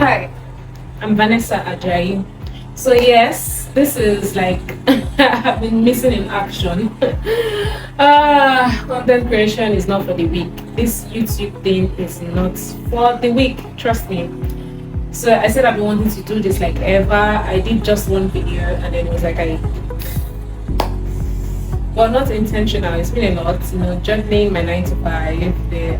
Hi, I'm Vanessa Ajayi. So yes, this is like I've been missing in action. Content creation is not for the weak. This YouTube thing is not for the weak. Trust me. So I said I've been wanting to do this like ever. I did just one video and then it was like well, not intentional. It's been a lot, juggling my 9 to 5, the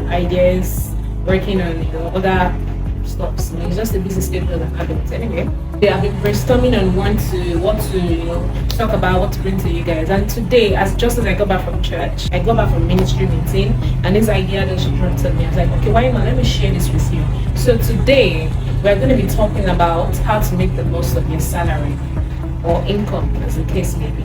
ideas, working on other stuff. So it's just a busy schedule that happens anyway. They have been brainstorming on what to talk about, what to bring to you guys. And today, just as I got back from church, I got back from ministry meeting, and this idea just dropped on me. I was like, okay, why not? Let me share this with you. So today, we're going to be talking about how to make the most of your salary or income, as the case may be.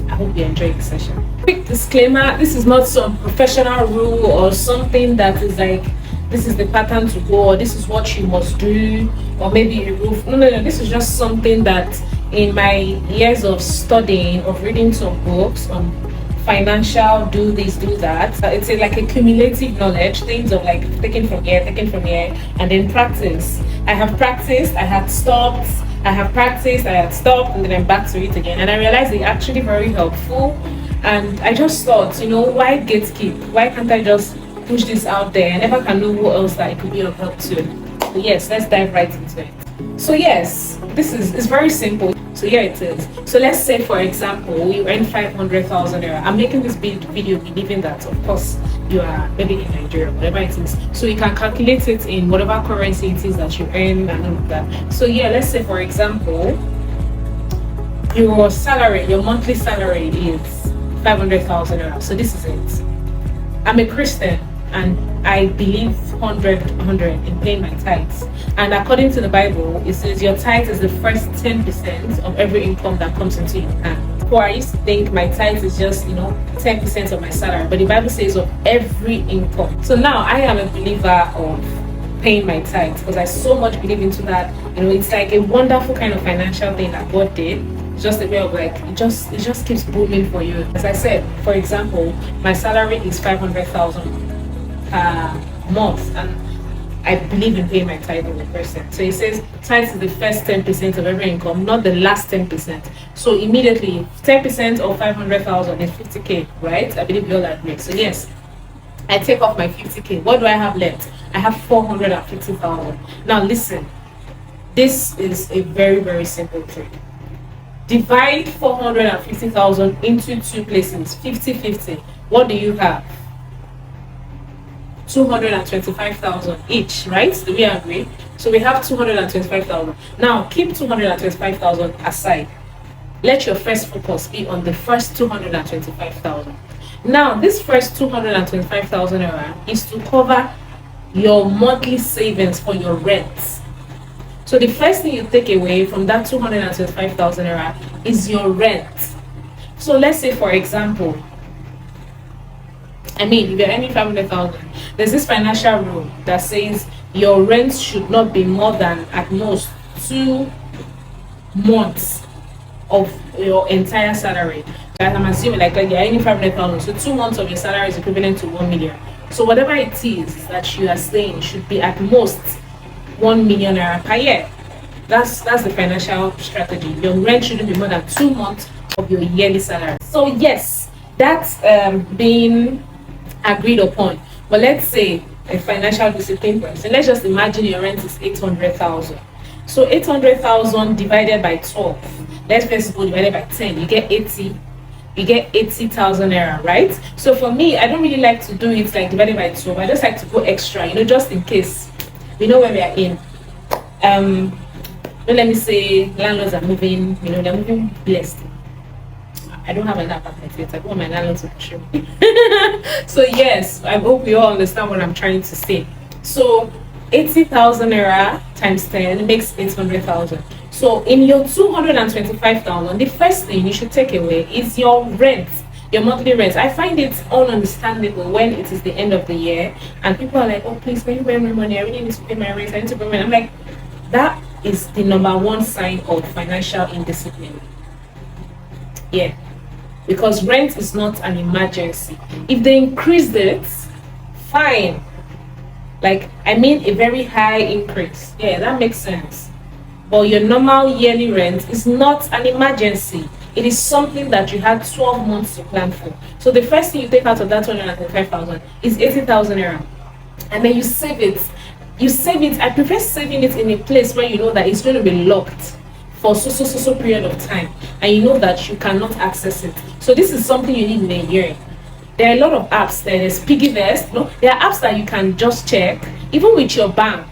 I hope you enjoy the session. Quick disclaimer, this is not some professional rule or something that is like, this is the pattern to go, or this is what you must do, or maybe a rule. No. This is just something that in my years of studying, of reading some books on financial, do this, do that. It's like a cumulative knowledge, things of like taking from here, and then practice. I have practiced, I had stopped, I have practiced, I had stopped, and then I'm back to it again. And I realized they're actually very helpful. And I just thought, why gatekeep? Why can't I just push this out there? I never can know who else that it could be of help to. So yes, let's dive right into it. So yes, it's very simple. So here it is. So let's say, for example, you earn 500,000 naira. I'm making this video believing that, of course, you are maybe in Nigeria, whatever it is. So you can calculate it in whatever currency it is that you earn and all of that. So yeah, let's say, for example, your salary, your monthly salary is 500,000 naira. So this is it. I'm a Christian and I believe 100 in paying my tithes. And according to the Bible, it says your tithe is the first 10% of every income that comes into your hand. Before, I used to think my tithe is just 10% of my salary, but the Bible says of every income. So now I am a believer of paying my tithe because I so much believe into that. It's like a wonderful kind of financial thing that God did. It's just a way of like it just keeps booming for you. As I said, for example, my salary is 500,000 month, and I believe in paying my tithe as a person. So it says tithe is the first 10% of every income, not the last 10%. So immediately 10% of 500,000 is 50k, right? I believe you all agree. So yes, I take off my 50k. What do I have left? I have 450,000. Now listen, this is a very, very simple trick. Divide 450,000 into two places, 50-50. What do you have? 225,000 each, right? Do we agree? So we have 225,000. Now keep 225,000 aside. Let your first focus be on the first 225,000. Now this first 225,000 is to cover your monthly savings for your rent. So the first thing you take away from that 225,000 is your rent. So let's say, for example, if you're earning 500,000, there's this financial rule that says your rent should not be more than at most 2 months of your entire salary. I'm assuming like you're earning 500,000, so 2 months of your salary is equivalent to 1 million. So whatever it is that you are saying should be at most 1 million naira per year. That's the financial strategy. Your rent shouldn't be more than 2 months of your yearly salary. So yes, that's being agreed upon. But let's say a financial discipline person, let's just imagine your rent is 800,000. So 800,000 divided by 12, let's first go divided by 10, you get 80,000 naira, right? So for me, I don't really like to do it like divided by 12. I just like to go extra, just in case we know where we are in. Let me say landlords are moving, they're moving blessed. I don't have an apartment yet. I want my landlord to show me. So yes, I hope you all understand what I'm trying to say. So 80,000 naira times 10 makes 800,000. So in your 225,000, the first thing you should take away is your rent, your monthly rent. I find it ununderstandable when it is the end of the year and people are like, oh please, can you pay my money? I really need to pay my rent. I need to pay my. I'm like, that is the number one sign of financial indiscipline. Yeah. Because rent is not an emergency. If they increased it, fine. Like, I mean, a very high increase. Yeah, that makes sense. But your normal yearly rent is not an emergency. It is something that you had 12 months to plan for. So the first thing you take out of that 235,000 is 80,000 naira. And then you save it. You save it. I prefer saving it in a place where you know that it's going to be locked for so period of time, and you know that you cannot access it. So this is something you need in a year. There are a lot of apps. There's Piggyvest. No, there are apps that you can just check, even with your bank.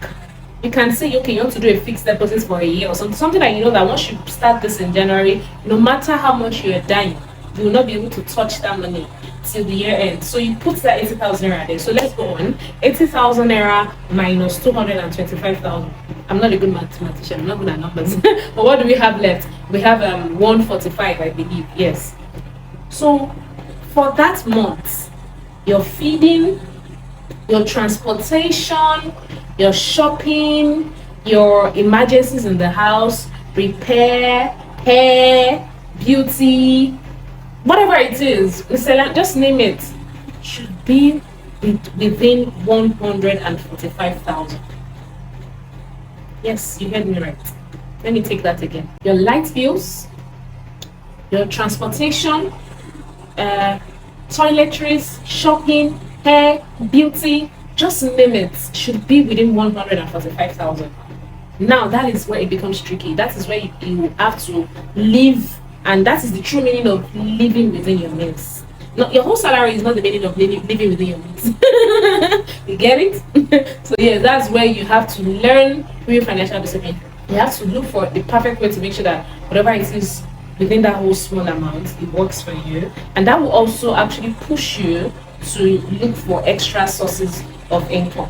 You can say, okay, you want to do a fixed deposit for a year or something that you know that once you start this in January, no matter how much you're dying, you will not be able to touch that money till the year end. So you put that 80,000 naira there. So let's go on. 80,000 naira minus 225,000. I'm not a good mathematician. I'm not good at numbers. But what do we have left? We have 145, I believe. Yes. So for that month, your feeding, your transportation, your shopping, your emergencies in the house, repair, hair, beauty, whatever it is, just name it, should be within 145,000. Yes, you heard me right. Let me take that again. Your light bills, your transportation, toiletries, shopping, hair, beauty, just name it, should be within 145,000. Now that is where it becomes tricky. That is where you have to live, and that is the true meaning of living within your means. No, your whole salary is not the meaning of living within your means. You get it? So yeah, that's where you have to learn real financial discipline. You have to look for the perfect way to make sure that whatever it is within that whole small amount, it works for you, and that will also actually push you to look for extra sources of income.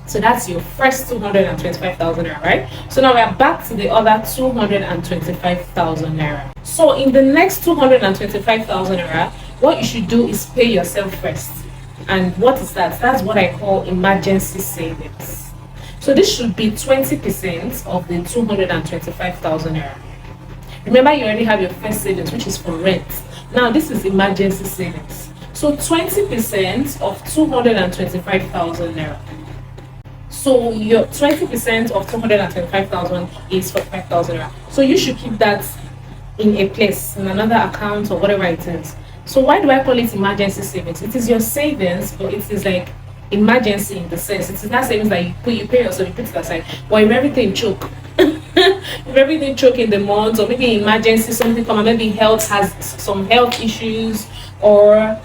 So that's your first 225,000 naira, right? So now we are back to the other 225,000 naira. So in the next 225,000 naira, what you should do is pay yourself first. And what is that? That's what I call emergency savings. So this should be 20% of the 225,000 naira. Remember, you already have your first savings, which is for rent. Now this is emergency savings. So 20% of 225,000 naira. So your 20% of 225,000 is 45,000 naira. So you should keep that in a place, in another account or whatever it is. So why do I call it emergency savings? It is your savings, but it is like emergency in the sense. It is not savings that you pay yourself, you put it aside. But if everything choke, if everything choke in the month, or maybe emergency, something come, maybe health has some health issues, or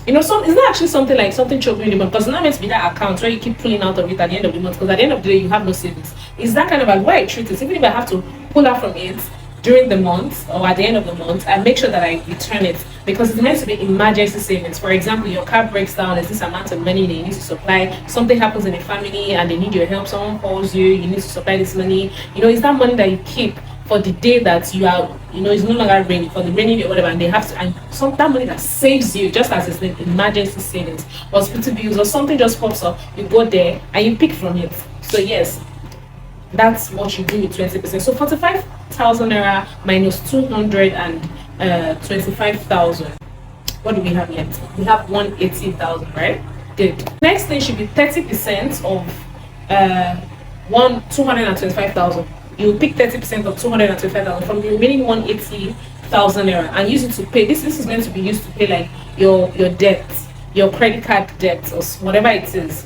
it's not actually something like something choking in the month, because it's not meant to be that account where you keep pulling out of it at the end of the month, because at the end of the day you have no savings. It's that kind of like why I treat it. Even if I have to pull out from it during the month or at the end of the month, I make sure that I return it, because it's meant to be emergency savings. For example, your car breaks down, there's this amount of money they need to supply, something happens in a family and they need your help, someone calls you, you need to supply this money. It's that money that you keep for the day that you are, it's no longer raining, for the rainy day or whatever, and they have to, and that money that saves you, just as it's an emergency savings, hospital bills or something just pops up, you go there and you pick from it. So yes, that's what you do with 20%. So 45,000 naira minus 225,000. What do we have left? We have 180,000, right? Good. Next thing should be 30% of 225,000. You pick 30% of 225,000 from the remaining 180,000 naira and use it to pay. This is meant to be used to pay like your debt, your credit card debt, or whatever it is.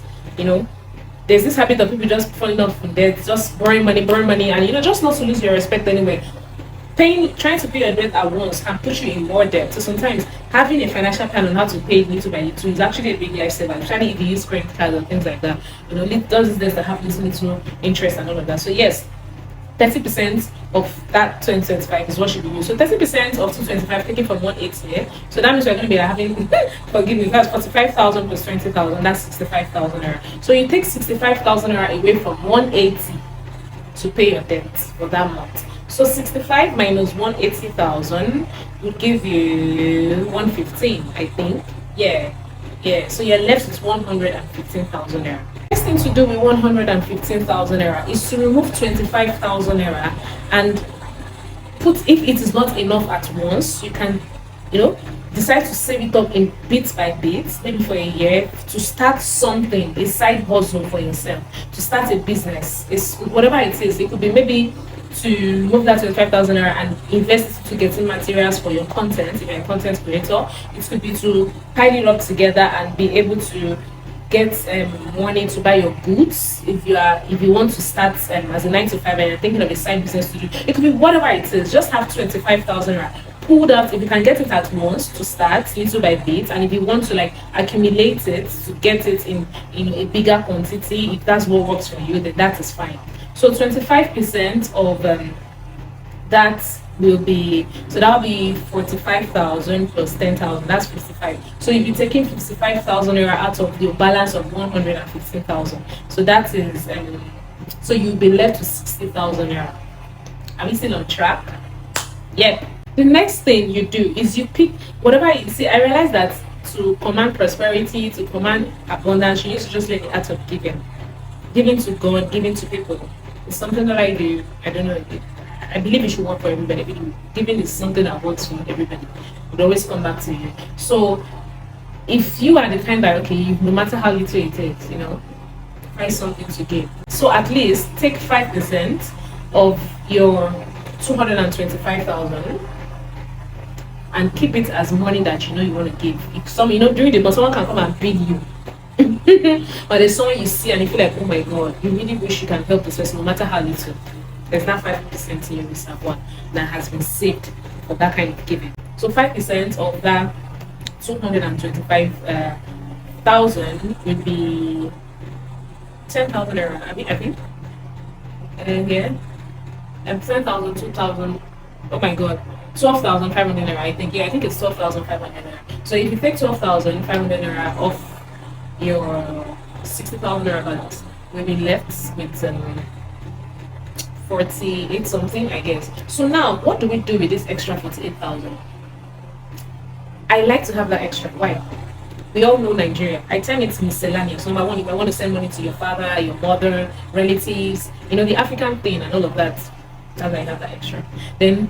There's this habit of people just falling off from debt, just borrowing money, and just not to lose your respect anyway. Trying to pay your debt at once can put you in more debt. So sometimes having a financial plan on how to pay it little by little is actually a big lifesaver, especially if you use credit cards and things like that. Those debts that have little interest and all of that. So yes, 30% of that 225 is what should be used. So 30% of 225 taken from 180 here. So that means we're going to be having, forgive me, that's 45,000 plus 20,000, that's 65,000 naira. So you take 65,000 naira away from 180 to pay your debt for that month. So 65 minus 180,000 would give you 115, I think. Yeah. So you're left with 115,000 naira. Next thing to do with 115,000 naira is to remove 25,000 naira and put, if it is not enough at once, you can, decide to save it up in bit by bit, maybe for a year, to start something, a side hustle for yourself, to start a business. It's whatever it is. It could be maybe to move that 25,000 naira and invest it to getting materials for your content if you're a content creator. It could be to pile it up together and be able to get money to buy your goods if you want to start as a 9 to 5 and you're thinking of a side business to do. It could be whatever it is. Just have 25,000 rand pulled out. If you can get it at once to start little by bit, and if you want to like accumulate it to get it in a bigger quantity, if that's what works for you, then that is fine. So 25% of that will be, so that will be 45,000 plus 10,000, that's 55. So you'll be taking 55,000 naira out of your balance of 115,000. So that is so you'll be left with 60,000 naira. Are we still on track? Yep. The next thing you do is you pick whatever you see. I realize that to command prosperity, to command abundance, you need to just learn the art of giving to God, giving to people. It's something that I do. I don't know. I believe it should work for everybody. Giving is something that works for everybody. It will always come back to you. So if you are the kind that, okay, no matter how little it is, find something to give. So at least take 5% of your 225,000 and keep it as money that you want to give. If during the month someone can come and bill you, or there's someone you see and you feel like, oh my god, you really wish you can help this person no matter how little, there's that 5% in your reserve one that has been saved for that kind of giving. So 5% of that 225,000 would be 10,000 naira. I think. And yeah, 10,000, 2,000. Oh my god, 12,500 naira. I think. Yeah, I think it's 12,500 naira. So if you take 12,500 naira off your 60,000 naira balance, we'll be left with 48 something, I guess. So now, what do we do with this extra 48,000? I like to have that extra. Why? We all know Nigeria. I term it miscellaneous. Number one, if I want to send money to your father, your mother, relatives, the African thing and all of that, that's why I have that extra. Then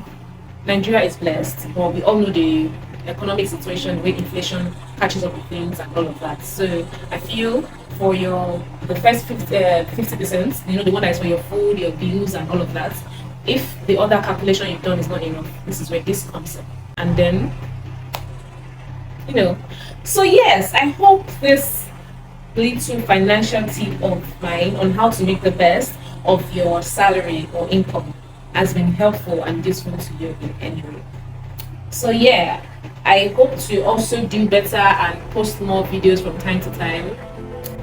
Nigeria is blessed, but we all know the economic situation, where inflation catches up with things and all of that. So I feel for the first 50%, the one that is for your food, your bills and all of that, if the other calculation you've done is not enough, this is where this comes in. And then so yes, I hope this little financial tip of mine on how to make the best of your salary or income has been helpful and useful to you in any way. So yeah, I hope to also do better and post more videos from time to time.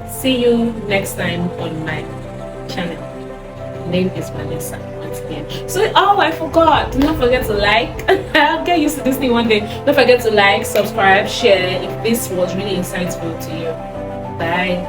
See you next time on my channel. My name is Vanessa once again. So I forgot, do not forget to like. I'll get used to this thing one day. Don't forget to like, subscribe, share if this was really insightful to you. Bye.